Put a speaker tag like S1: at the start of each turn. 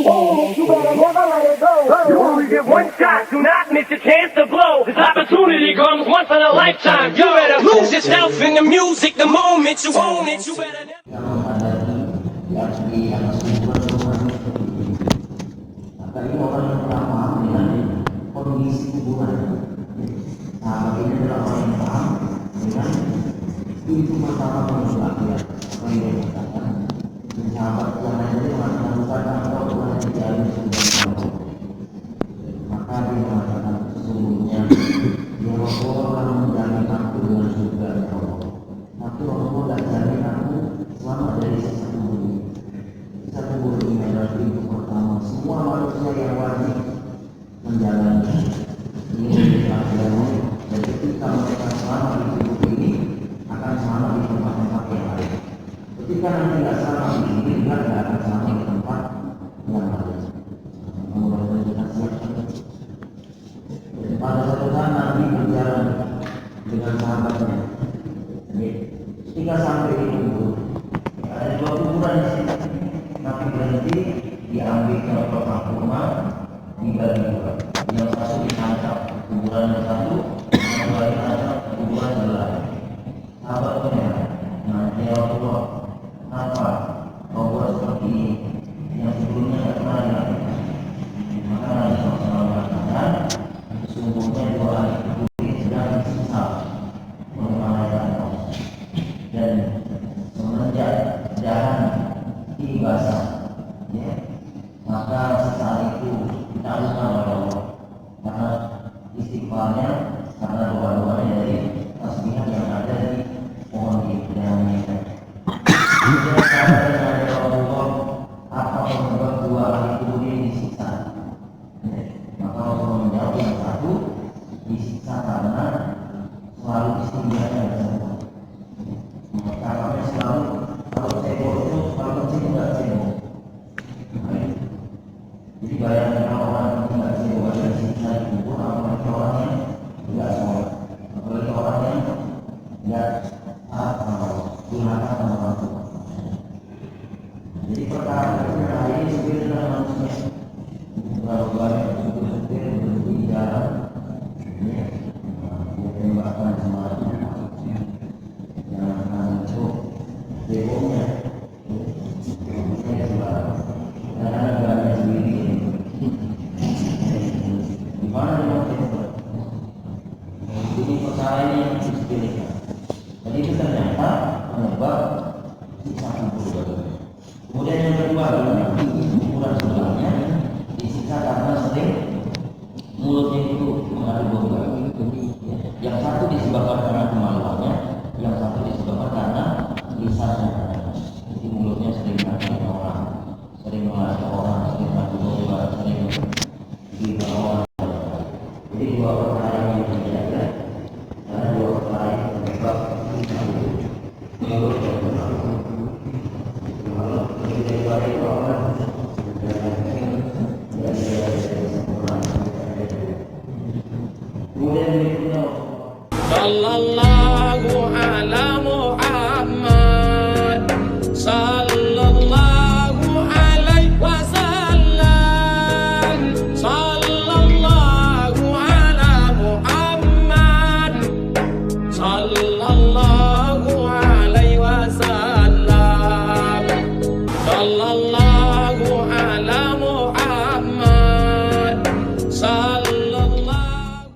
S1: you own it, you better never let it go. You only get one shot, do not miss your chance to blow. This opportunity comes once in a lifetime. You better lose yourself in the music the moment you own it. You better never.
S2: Apalagi orang yang telah paham dengan kondisi hubungan. Sahabat ini adalah orang yang paham dengan itu pertama pengusaha orang yang dikatakan sahabat yang lainnya melakukan atau Tuhan yang dijalin sebuah maka dia mengatakan sesungguhnya ya Rasulullah akan menjamin aku dengan surga ya Allah, tapi Rasulullah tidak jamin aku selamat dari satu bumi. Satu bumi adalah pintu pertama semua manusia yang wajib menjalani ini pelajarannya. Dan ketika mereka selamat di hidup ini akan selamat di tempat-tempat yang lain. Ketika nanti tidak selamat di sini juga tidak akan selamat di tempat yang lain. Mudah-mudahan kita siap. Pada suatu saat Nabi berjalan dengan sahabatnya. Jadi ketika sampai di kubur, ada dua kuburan di sini. Nabi berhenti, diambil ke kotak kurma, dibagi dua. Yang satu ditancap kuburan yang satu, yang lain ditancap kuburan yang lain. Sahabatnya, nanti Rasulullah, kenapa kau buat seperti ini? Yang sebelumnya tidak pernah dilakukan. Maka Nabi SAW mengatakan, sesungguhnya dua hari kubur ini sedang disiksa oleh malaikat Allah. Dan semenjak jalan ini basah, ya, maka saat itu ditaklukkan oleh Allah karena istighfarnya, karena doa-doanya dari tasbih yang ada di pohon itu yang meningkat. Kemudian kata dari Allah, apa penyebab dua hari kubur ini disiksa? Maka Rasulullah menjawab, yang satu disiksa karena selalu istighfarnya bersama. Karena selalu kalau cebol itu kalau kecil nggak cebol. Jadi bayangkan kalau orang kecil nggak cebol ada disiksa di kubur, apalagi orang yang nggak sholat, apalagi orang yang nggak taat sama Allah, durhaka sama orang tua. Jadi perkara hari ini sebenarnya manusia terlalu banyak supir berhenti di jalan, dia tembakan semuanya, yang akan itu cebolnya, karena negaranya sendiri. Di mana dia mau cebol? Ini perkara ini yang disepelekan. Jadi itu ternyata penyebab siksa kubur. Kemudian yang kedua adalah kuburan sebelahnya disiksa karena sering mulutnya itu mengadu domba.